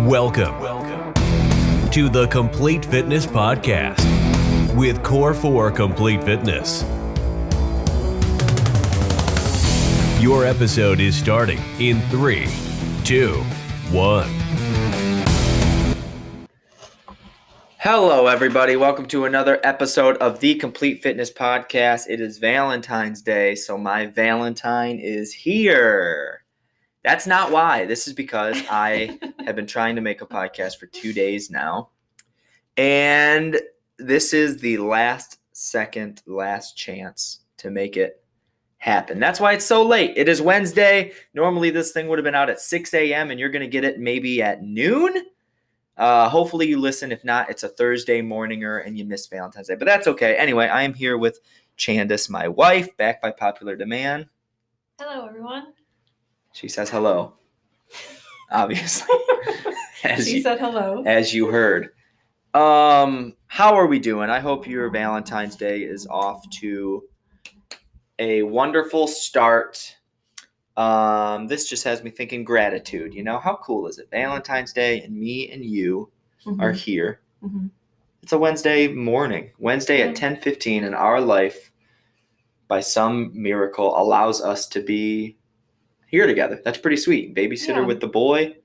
Welcome to the Complete Fitness Podcast with Core 4 Complete Fitness. Your episode is starting in 3, 2, 1. Hello, everybody. Welcome to another episode of the Complete Fitness Podcast. It is Valentine's Day, so my Valentine is here. That's not why. This is because I have been trying to make a podcast for 2 days now, and this is the last chance to make it happen. That's why it's so late. It is Wednesday. Normally, this thing would have been out at 6 a.m., and you're going to get it maybe at noon. Hopefully you listen. If not, it's a Thursday morninger and you missed Valentine's Day. But that's okay. Anyway, I am here with Chandice, my wife, back by popular demand. Hello, everyone. She says hello, obviously. She said hello. As you heard. How are we doing? I hope your Valentine's Day is off to a wonderful start. This just has me thinking gratitude. You know, how cool is it? Valentine's Day and me and you are here. Mm-hmm. It's a Wednesday morning. Wednesday at 10:15 in our life, by some miracle, allows us to be here together. That's pretty sweet. Babysitter with the boy.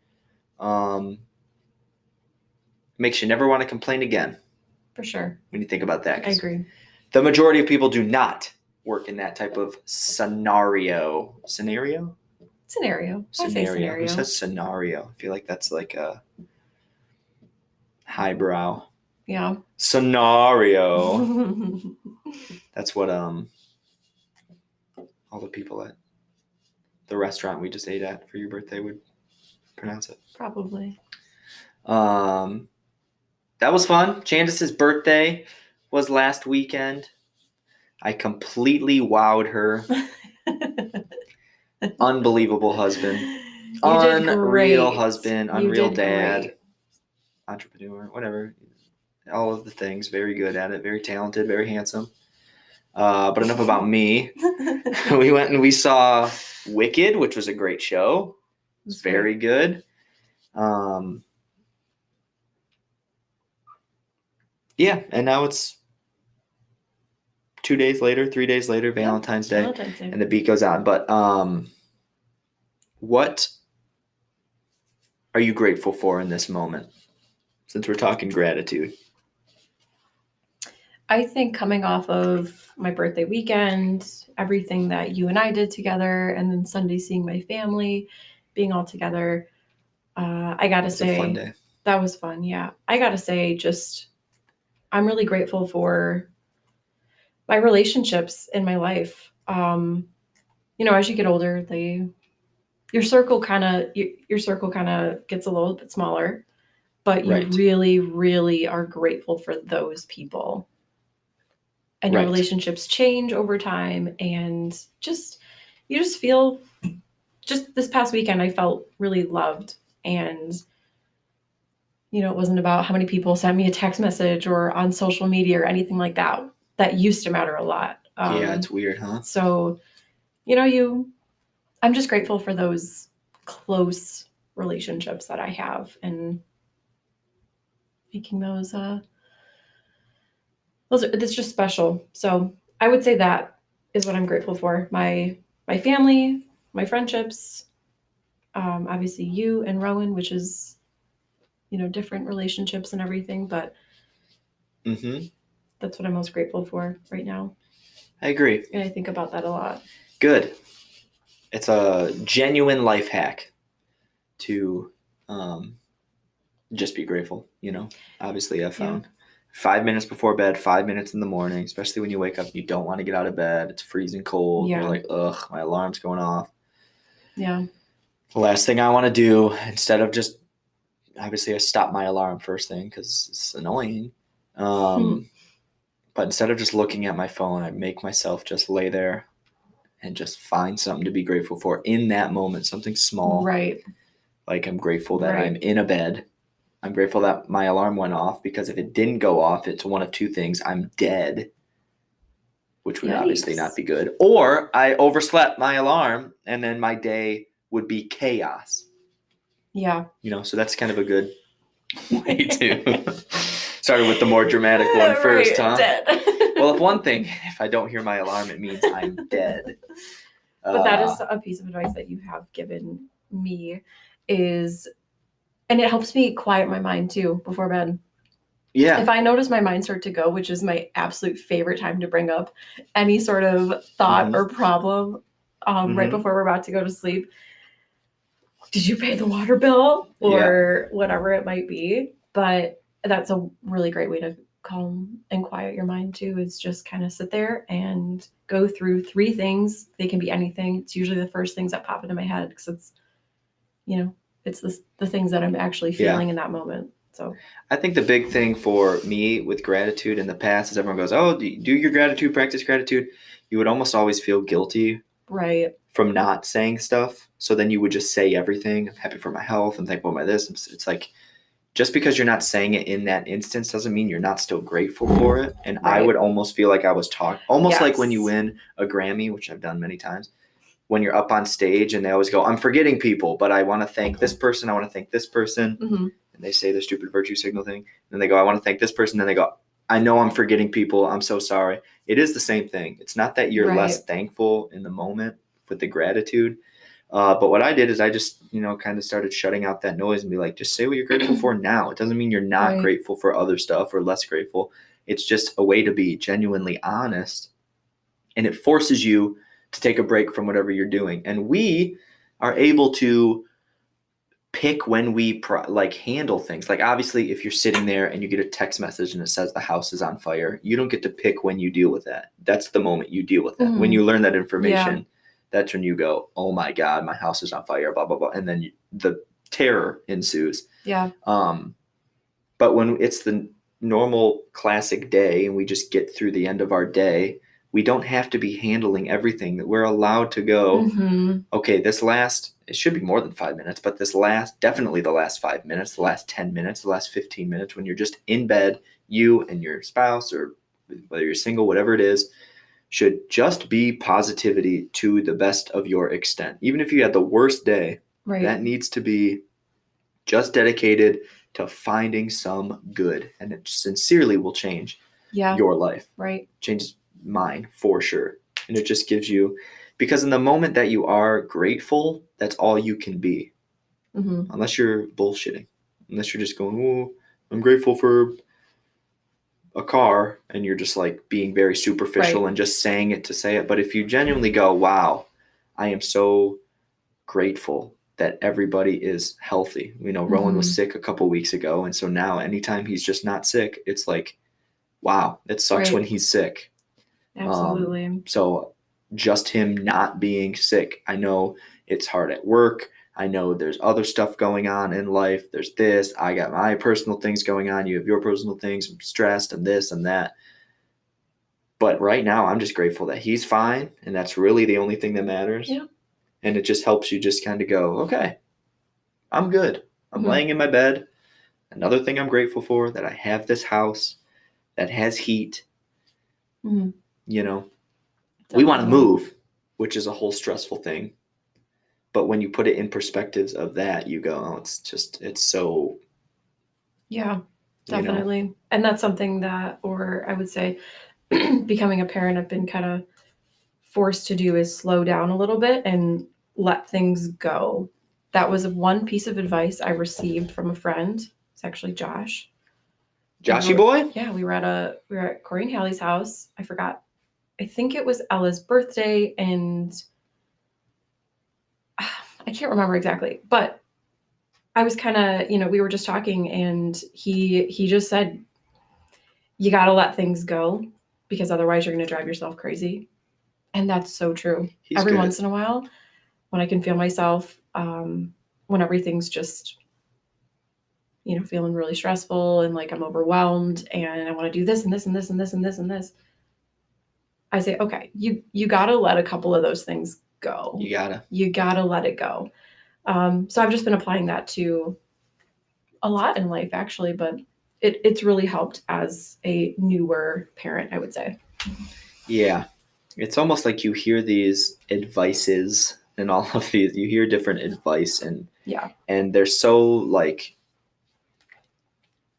Makes you never want to complain again. For sure. When you think about that. I agree. The majority of people do not work in that type of scenario. Scenario? Scenario. I say scenario. Who says scenario? I feel like that's like a highbrow. Yeah. Scenario. That's what all the people at the restaurant we just ate at for your birthday would pronounce it. Probably. That was fun. Chandice's birthday was last weekend. I completely wowed her. Unbelievable husband. Unreal husband. Unreal dad. Great. Entrepreneur. Whatever. All of the things. Very good at it. Very talented. Very handsome. But enough about me. We went and we saw Wicked, which was a great show. It was very good. Yeah, and now it's 3 days later, Valentine's Day, and the beat goes on. But what are you grateful for in this moment, since we're talking gratitude? I think coming off of my birthday weekend, everything that you and I did together, and then Sunday seeing my family, being all together, I got to say, a fun day. That was fun, yeah. I got to say, I'm really grateful for my relationships in my life. As you get older, your circle kind of gets a little bit smaller, but you really, really are grateful for those people. And your relationships change over time, and you just feel, this past weekend, I felt really loved. And, it wasn't about how many people sent me a text message or on social media or anything like that. That used to matter a lot. Yeah, it's weird, huh? So, I'm just grateful for those close relationships that I have, and making those, it's just special. So I would say that is what I'm grateful for. My family, my friendships, obviously you and Rowan, which is, different relationships and everything, but that's what I'm most grateful for right now. I agree. And I think about that a lot. Good. It's a genuine life hack to just be grateful, Obviously, I found 5 minutes before bed, 5 minutes in the morning, especially when you wake up, you don't want to get out of bed. It's freezing cold. Yeah. You're like, ugh, my alarm's going off. Yeah. The last thing I want to do, instead of just, obviously I stop my alarm first thing because it's annoying. But instead of just looking at my phone, I make myself just lay there and just find something to be grateful for in that moment, something small. Right. Like I'm grateful that I'm in a bed. I'm grateful that my alarm went off, because if it didn't go off, it's one of two things. I'm dead, which would obviously not be good. Or I overslept my alarm, and then my day would be chaos. Yeah. So that's kind of a good way to started with the more dramatic one first, huh? Dead. Well, if I don't hear my alarm, it means I'm dead. But that is a piece of advice that you have given me and it helps me quiet my mind too before bed. Yeah. If I notice my mind start to go, which is my absolute favorite time to bring up any sort of thought or problem right before we're about to go to sleep. Did you pay the water bill? Or whatever it might be. But that's a really great way to calm and quiet your mind too, is just kind of sit there and go through 3 things. They can be anything. It's usually the first things that pop into my head because it's, it's the things that I'm actually feeling in that moment. So I think the big thing for me with gratitude in the past is everyone goes, oh, do your gratitude, practice gratitude. You would almost always feel guilty from not saying stuff. So then you would just say everything. I'm happy for my health. I'm thankful for this. It's like, just because you're not saying it in that instance doesn't mean you're not still grateful for it. And I would almost feel like I was talking, almost like when you win a Grammy, which I've done many times, when you're up on stage and they always go, I'm forgetting people, but I want to thank this person. I want to thank this person. Mm-hmm. And they say the stupid virtue signal thing. And they go, I want to thank this person. Then they go, I know I'm forgetting people. I'm so sorry. It is the same thing. It's not that you're less thankful in the moment with the gratitude. But what I did is I just, kind of started shutting out that noise and be like, just say what you're grateful for now. It doesn't mean you're not grateful for other stuff or less grateful. It's just a way to be genuinely honest. And it forces you to take a break from whatever you're doing. And we are able to pick when we handle things. Like, obviously, if you're sitting there and you get a text message and it says the house is on fire, you don't get to pick when you deal with that. That's the moment you deal with that. When you learn that information, that's when you go, oh my God, my house is on fire, blah, blah, blah. And then the terror ensues. Yeah. But when it's the normal classic day and we just get through the end of our day, we don't have to be handling everything. We're allowed to go, okay, it should be more than 5 minutes, but definitely the last 5 minutes, the last 10 minutes, the last 15 minutes, when you're just in bed, you and your spouse, or whether you're single, whatever it is, should just be positivity to the best of your extent. Even if you had the worst day, that needs to be just dedicated to finding some good. And it sincerely will change your life. Changes mine for sure. And it just gives you, because in the moment that you are grateful, that's all you can be. Unless you're bullshitting. Unless you're just going, oh, I'm grateful for a car, and you're just like being very superficial and just saying it to say it. But if you genuinely go, wow, I am so grateful that everybody is healthy. Rowan was sick a couple weeks ago. And so now anytime he's just not sick, it's like, wow, it sucks when he's sick. Absolutely. So just him not being sick, I know it's hard at work. I know there's other stuff going on in life. There's this. I got my personal things going on. You have your personal things. I'm stressed and this and that. But right now, I'm just grateful that he's fine. And that's really the only thing that matters. Yeah. And it just helps you just kind of go, okay, I'm good. I'm laying in my bed. Another thing I'm grateful for, that I have this house that has heat. We want to move, which is a whole stressful thing. But when you put it in perspectives of that, you go, oh, it's so. Yeah, definitely. And that's something that, or I would say, becoming a parent, I've been kind of forced to do, is slow down a little bit and let things go. That was one piece of advice I received from a friend. It's actually Josh. Joshy boy? Yeah, we were at Corey and Hallie's house. I forgot. I think it was Ella's birthday, and I can't remember exactly, but I was kind of, we were just talking, and he just said, you got to let things go, because otherwise you're going to drive yourself crazy. And that's so true. Every once in a while, when I can feel myself, when everything's just, feeling really stressful and like I'm overwhelmed and I want to do this and this and this and this and this and this, I say, okay, you got to let a couple of those things go. You got to let it go. So I've just been applying that to a lot in life, actually, but it's really helped as a newer parent, I would say. Yeah. It's almost like you hear these advices and all of these, you hear different advice, and Yeah. and they're so like,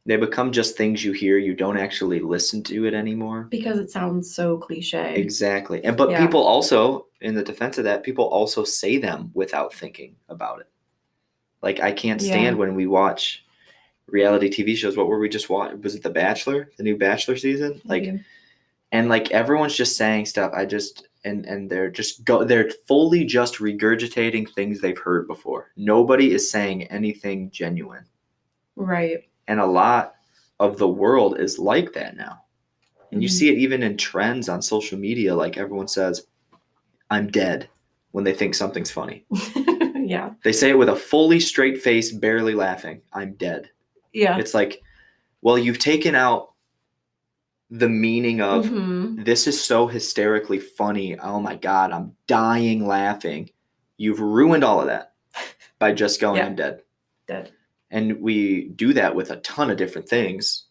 they become just things you hear. You don't actually listen to it anymore. Because it sounds so cliche. Exactly. But Yeah. people also, in the defense of that, people also say them without thinking about it. Like, I can't stand when we watch reality TV shows. What were we just watching? Was it The Bachelor? The new Bachelor season? And like, everyone's just saying stuff. And they're fully just regurgitating things they've heard before. Nobody is saying anything genuine. Right. And a lot of the world is like that now. And you see it even in trends on social media. Like, everyone says, I'm dead, when they think something's funny. Yeah. They say it with a fully straight face, barely laughing. I'm dead. Yeah. It's like, well, you've taken out the meaning of this is so hysterically funny. Oh my God, I'm dying laughing. You've ruined all of that by just going, I'm dead. Dead. And we do that with a ton of different things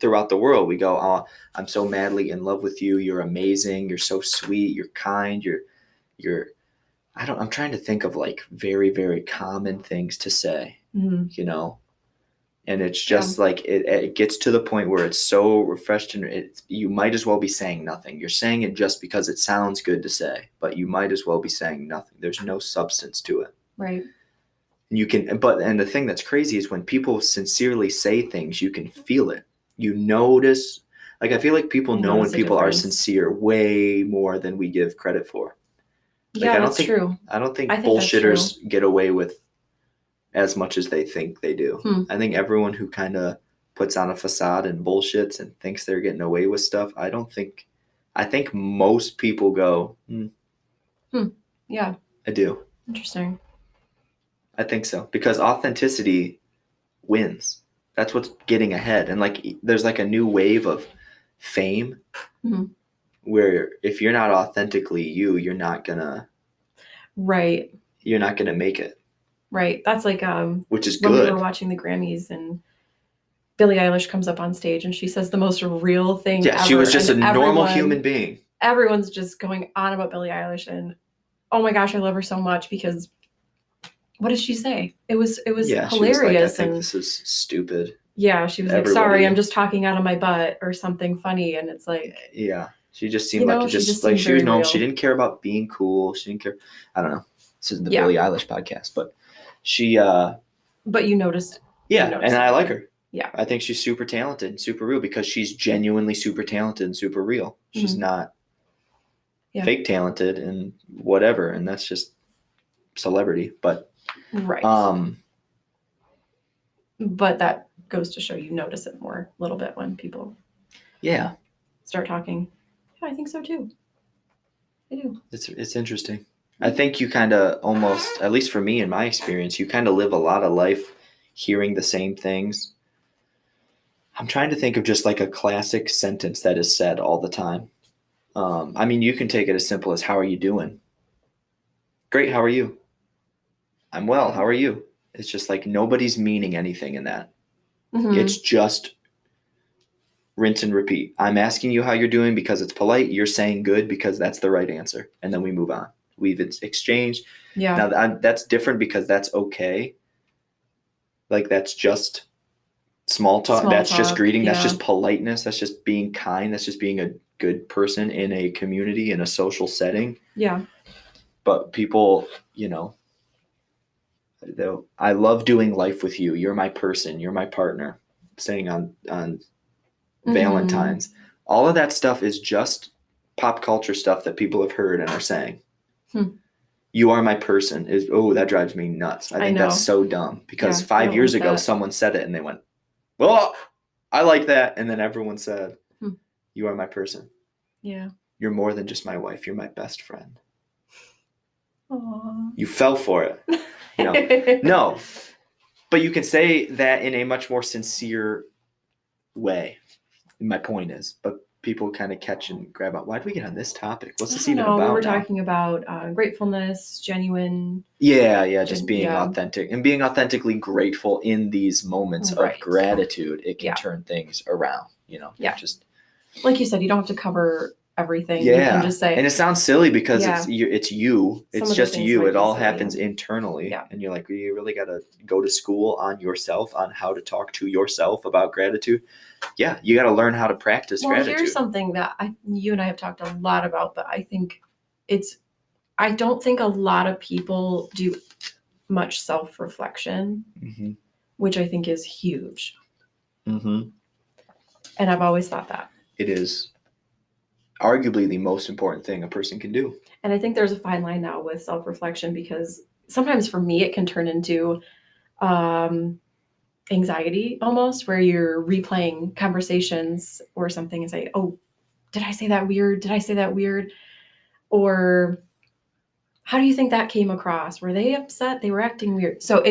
throughout the world. We go, oh, I'm so madly in love with you. You're amazing. You're so sweet. You're kind. I'm trying to think of like very, very common things to say, you know? And it's just like, it gets to the point where it's so refreshed, and you might as well be saying nothing. You're saying it just because it sounds good to say, but you might as well be saying nothing. There's no substance to it. Right. And the thing that's crazy is when people sincerely say things, you can feel it. You notice, like, I feel like people know when people are sincere way more than we give credit for. Like, yeah, that's true. I don't think bullshitters get away with as much as they think they do. I think everyone who kind of puts on a facade and bullshits and thinks they're getting away with stuff, I think most people go, Yeah. I do. Interesting. I think so, because authenticity wins. That's what's getting ahead. And like, there's like a new wave of fame where if you're not authentically you, you're not gonna make it. Right. That's like which is when good. we were watching the Grammys and Billie Eilish comes up on stage and she says the most real thing ever. She was just a normal human being. Everyone's just going on about Billie Eilish, and oh my gosh, I love her so much because what did she say? It was hilarious. She was like, I think this is stupid. Yeah, she was like, sorry, I'm just talking out of my butt or something funny. And it's like, yeah, she just seemed like she was normal. She didn't care about being cool. She didn't care. I don't know. This isn't the Billie Eilish podcast, but she. But you noticed. Yeah, and I like her. Yeah, I think she's super talented and super real because she's genuinely super talented and super real. She's not fake talented and whatever, and that's just celebrity. But but that goes to show you notice it more a little bit when people start talking. Yeah, I think so too. I do. It's interesting. I think you kind of almost, at least for me in my experience, you kind of live a lot of life hearing the same things. I'm trying to think of just like a classic sentence that is said all the time. I mean, you can take it as simple as, how are you doing? Great, how are you? I'm well, how are you? It's just like nobody's meaning anything in that. It's just rinse and repeat. I'm asking you how you're doing because it's polite. You're saying good because that's the right answer. And then we move on. We've exchanged. Yeah. Now that's different because that's okay. Like, that's just small talk. That's just greeting. That's just politeness. That's just being kind. That's just being a good person in a community, in a social setting. Yeah. But people, I love doing life with you. You're my person. You're my partner. Saying on Valentine's. All of that stuff is just pop culture stuff that people have heard and are saying. You are my person that drives me nuts. I think that's so dumb because 5 years ago someone said it and they went, well, I like that. And then everyone said, you are my person. Yeah. You're more than just my wife. You're my best friend. Aww. You fell for it. No, but you can say that in a much more sincere way. My point is, but people kind of catch and grab out. Why did we get on this topic? What's this even about? We were talking about gratefulness, genuine. Yeah, just being authentic and being authentically grateful in these moments of gratitude. It can turn things around, Yeah. Just like you said, you don't have to cover everything. Yeah. You can just say, and it sounds silly because Yeah. it's you. Some It's of the just things you. might It be all silly. happens internally. Yeah. And you're like, you really got to go to school on yourself, on how to talk to yourself about gratitude. Yeah, you got to learn how to practice gratitude. Here's something that you and I have talked a lot about, but I think I don't think a lot of people do much self-reflection, Mm-hmm. which I think is huge. Mm-hmm. And I've always thought that. It is arguably the most important thing a person can do. And I think there's a fine line now with self-reflection, because sometimes for me it can turn into anxiety almost, where you're replaying conversations or something and say, oh, did I say that weird? Did I say that weird? Or how do you think that came across? Were they upset? They were acting weird. So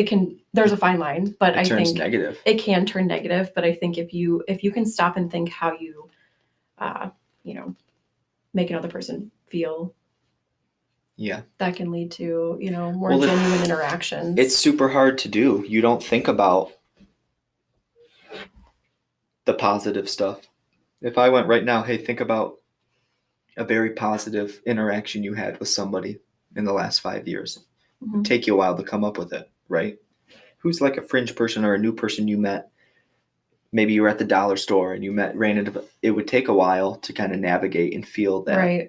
there's a fine line, but I think negative. It can turn negative. But I think if you can stop and think how you, make another person feel, Yeah, that can lead to, more genuine interactions. It's super hard to do. You don't think about the positive stuff. If I went right now, hey, think about a very positive interaction you had with somebody in the last 5 years. Mm-hmm. It'd take you a while to come up with it, right? Who's like a fringe person or a new person you met? Maybe you were at the dollar store and you ran into. It would take a while to kind of navigate and feel that. Right.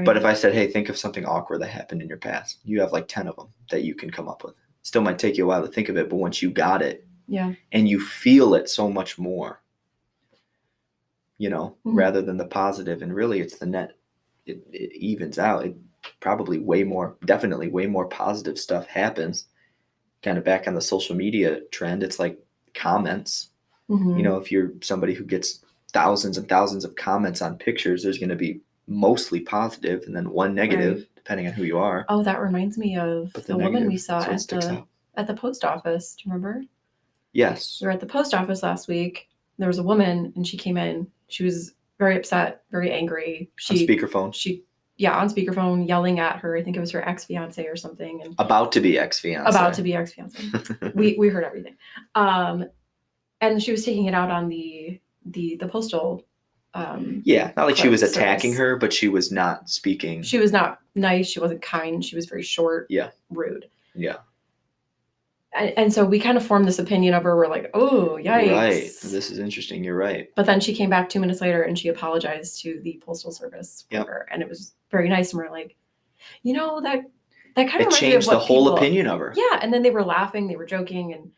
But if I said, hey, think of something awkward that happened in your past, you have like 10 of them that you can come up with. Still might take you a while to think of it, but once you got it, yeah, and you feel it so much more, Mm-hmm. rather than the positive. And really it's the net. It evens out. It probably definitely way more positive stuff happens. Kind of back on the social media trend, it's like comments. Mm-hmm. If you're somebody who gets thousands and thousands of comments on pictures, there's going to be mostly positive and then one negative, right, depending on who you are. Oh, that reminds me of the woman we saw at the post office. Do you remember? Yes. We were at the post office last week. There was a woman and she came in. She was very upset, very angry. On speakerphone. On speakerphone, yelling at her. I think it was her ex-fiance or something. And about to be ex-fiance. We heard everything. And she was taking it out on the postal. Not like she was attacking her, but she was not speaking. She was not nice. She wasn't kind. She was very short. Yeah. Rude. Yeah. And so we kind of formed this opinion of her. We're like, oh, yikes. Right. This is interesting. You're right. But then she came back 2 minutes later and she apologized to the postal service for her. And it was very nice. And we're like, that kind of changed the whole opinion of her. Yeah. And then they were laughing. They were joking.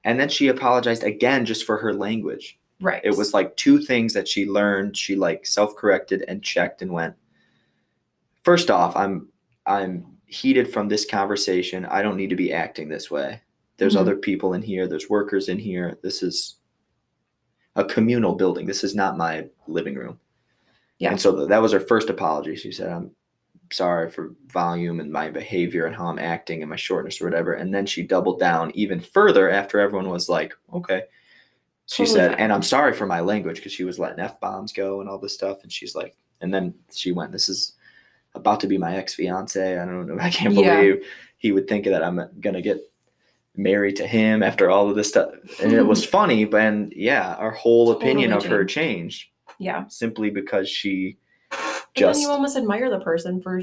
And then she apologized again just for her language. Right. It was like 2 things that she learned. She like self-corrected and checked and went, first off, I'm heated from this conversation. I don't need to be acting this way. There's other people in here. There's workers in here. This is a communal building. This is not my living room. Yeah. And so that was her first apology. She said, I'm sorry for volume and my behavior and how I'm acting and my shortness or whatever. And then she doubled down even further after everyone was like, okay. She said, and I'm sorry for my language, because she was letting F-bombs go and all this stuff. And she's like, and then she went, this is about to be my ex-fiance. I don't know. I can't believe he would think that I'm going to get married to him after all of this stuff. And it was funny, but our whole opinion of her changed. Yeah. Simply because she then you almost admire the person for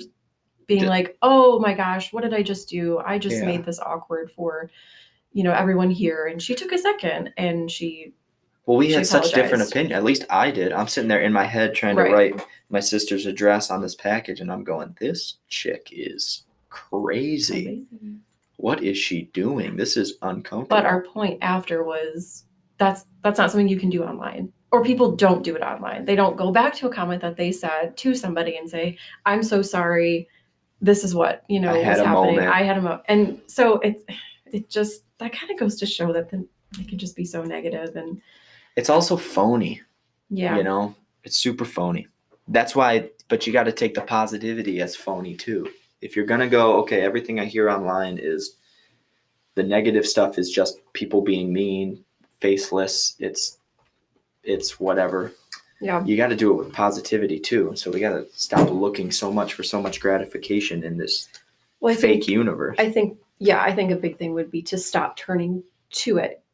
being like, oh my gosh, what did I just do? I just made this awkward for, everyone here. And she took a second and we had such different opinion. At least I did. I'm sitting there in my head trying to write my sister's address on this package. And I'm going, this chick is crazy. Amazing. What is she doing? This is uncomfortable. But our point after was that's not something you can do online. Or people don't do it online. They don't go back to a comment that they said to somebody and say, I'm so sorry. This is what, was happening. I had a moment. And so it just, that kind of goes to show that it can just be so negative. And it's also phony. Yeah. It's super phony. That's why, but you got to take the positivity as phony too. If you're going to go, okay, everything I hear online is the negative stuff is just people being mean, faceless. It's whatever. Yeah. You got to do it with positivity too. So we got to stop looking so much for so much gratification in this fake universe. I think a big thing would be to stop turning to it.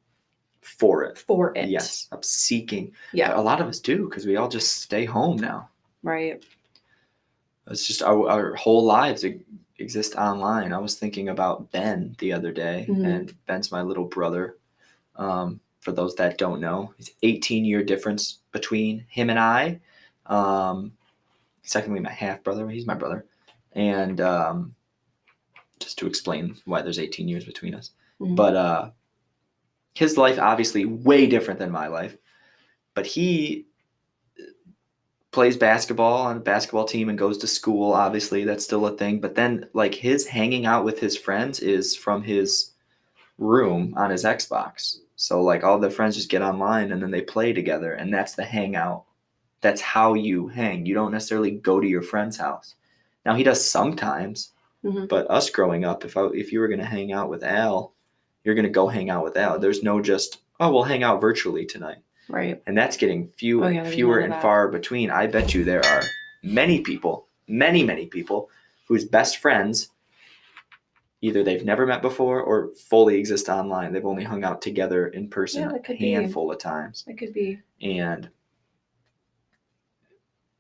For it. For it. Yes. Stop seeking. Yeah. But a lot of us do, because we all just stay home now. Right. It's just our whole lives exist online. I was thinking about Ben the other day, and Ben's my little brother. For those that don't know, it's 18-year difference between him and I. Secondly, my half brother. He's my brother. And just to explain why there's 18 years between us. But his life obviously way different than my life. But he plays basketball on a basketball team and goes to school. Obviously, that's still a thing. But then, like, his hanging out with his friends is from his room on his Xbox. So, like, all the friends just get online and then they play together, and that's the hangout. That's how you hang. You don't necessarily go to your friend's house. Now, he does sometimes, but us growing up, if you were going to hang out with Al, you're going to go hang out with Al. There's no just, oh, we'll hang out virtually tonight. Right. And that's getting fewer and far between. I bet you there are many people, many people, whose best friends, either they've never met before or fully exist online. They've only hung out together in person a handful of times. It could be. And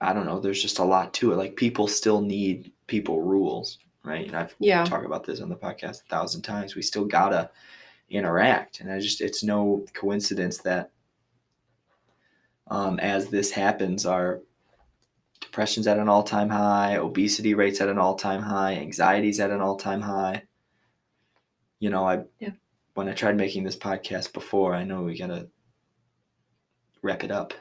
I don't know, there's just a lot to it. Like, people still need people rules, right? And I've talked about this on the podcast 1,000 times. We still gotta interact. And it's no coincidence that as this happens, our depression's at an all-time high, obesity rate's at an all-time high, anxiety's at an all-time high. You know, when I tried making this podcast before, I know we gotta wrap it up,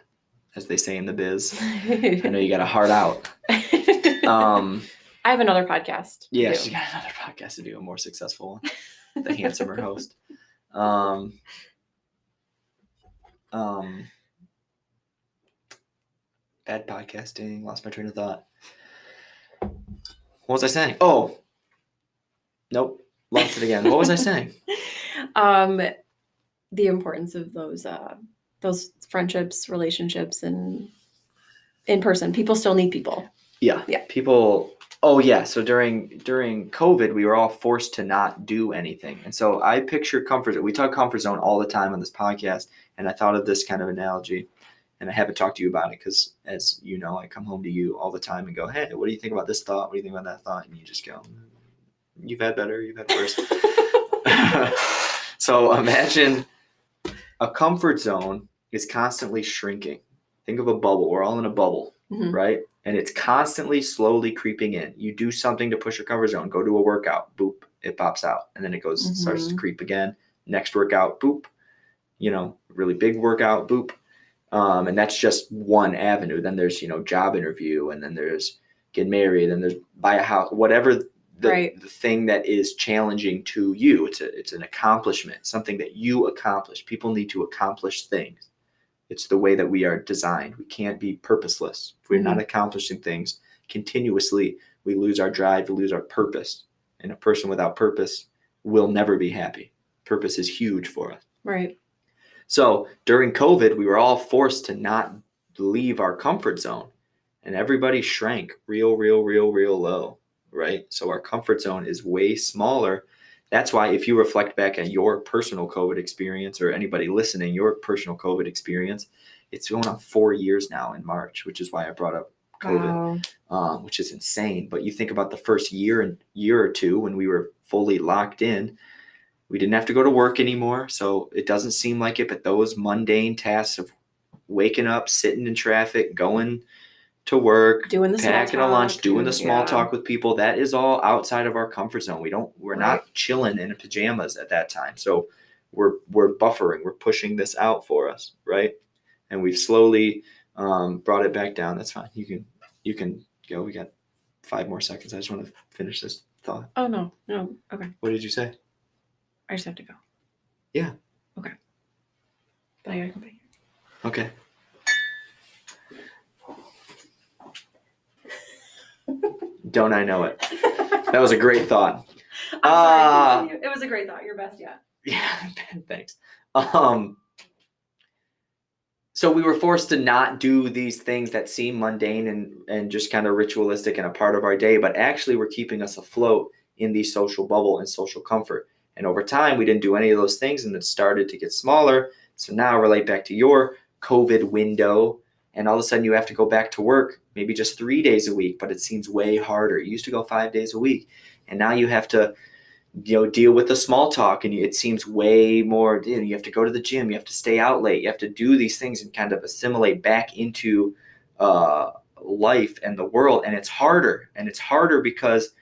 as they say in the biz. I know you got a heart out. I have another podcast. Yeah, she's got another podcast to do, a more successful one. The handsomer host. Bad podcasting. Lost my train of thought. What was I saying? Oh, nope. Lost it again. What was I saying? The importance of those friendships, relationships, and in person. People still need people. Yeah. People. Oh yeah. So during COVID, we were all forced to not do anything, and so I picture comfort. We talk comfort zone all the time on this podcast, and I thought of this kind of analogy. And I haven't talked to you about it because, as you know, I come home to you all the time and go, hey, what do you think about this thought? What do you think about that thought? And you just go, you've had better, you've had worse. So imagine a comfort zone is constantly shrinking. Think of a bubble. We're all in a bubble, right? And it's constantly slowly creeping in. You do something to push your comfort zone. Go to a workout, boop, it pops out. And then it goes, starts to creep again. Next workout, boop. Really big workout, boop. And that's just one avenue. Then there's, job interview, and then there's get married, and there's buy a house, whatever the thing that is challenging to you. It's an accomplishment, something that you accomplish. People need to accomplish things. It's the way that we are designed. We can't be purposeless. If we're not accomplishing things continuously, we lose our drive, we lose our purpose. And a person without purpose will never be happy. Purpose is huge for us. Right. So during COVID, we were all forced to not leave our comfort zone, and everybody shrank real low, right? So our comfort zone is way smaller. That's why if you reflect back on your personal COVID experience, or anybody listening, your personal COVID experience, it's going on 4 years now in March, which is why I brought up COVID, which is insane. But you think about the first year or two when we were fully locked in. We didn't have to go to work anymore, so it doesn't seem like it, but those mundane tasks of waking up, sitting in traffic, going to work, packing a lunch, doing the small talk with people, that is all outside of our comfort zone. We're not chilling in pajamas at that time. So we're buffering, we're pushing this out for us, right? And we've slowly brought it back down. That's fine. You can go. We got 5 more seconds. I just want to finish this thought. Oh, no. Okay. What did you say? I just have to go. Yeah. Okay. But I gotta come back here. Okay. Don't I know it? That was a great thought. I'm sorry, it was a great thought. Your best yet. Yeah, thanks. So we were forced to not do these things that seem mundane and just kind of ritualistic and a part of our day, but actually were keeping us afloat in the social bubble and social comfort. And over time, we didn't do any of those things, and it started to get smaller. So now, relate back to your COVID window, and all of a sudden you have to go back to work maybe just 3 days a week, but it seems way harder. You used to go 5 days a week, and now you have to deal with the small talk, and it seems way more. You have to go to the gym, you have to stay out late, you have to do these things and kind of assimilate back into life and the world, and it's harder because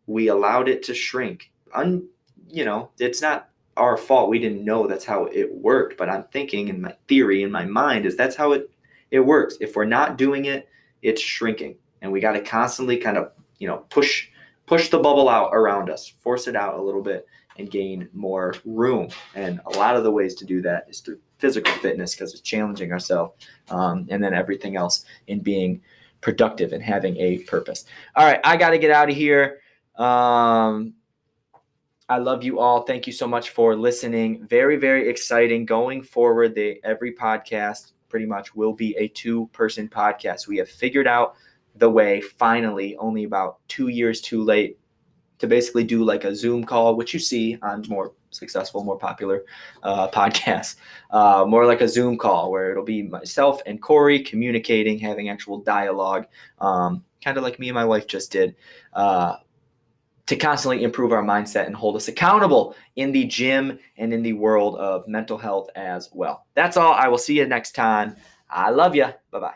we allowed it to shrink. It's not our fault. We didn't know that's how it worked, but I'm thinking, in my theory, in my mind, is that's how it works. If we're not doing it, it's shrinking, and we got to constantly kind of push the bubble out around us, force it out a little bit, and gain more room. And a lot of the ways to do that is through physical fitness, because it's challenging ourselves, and then everything else in being productive and having a purpose. All right, I got to get out of here. I love you all. Thank you so much for listening. Very, very exciting. Going forward, every podcast pretty much will be a 2-person podcast. We have figured out the way, finally, only about 2 years too late, to basically do like a Zoom call, which you see on more successful, more popular podcasts, more like a Zoom call where it'll be myself and Corey communicating, having actual dialogue, kind of like me and my wife just did, to constantly improve our mindset and hold us accountable in the gym and in the world of mental health as well. That's all. I will see you next time. I love you. Bye-bye.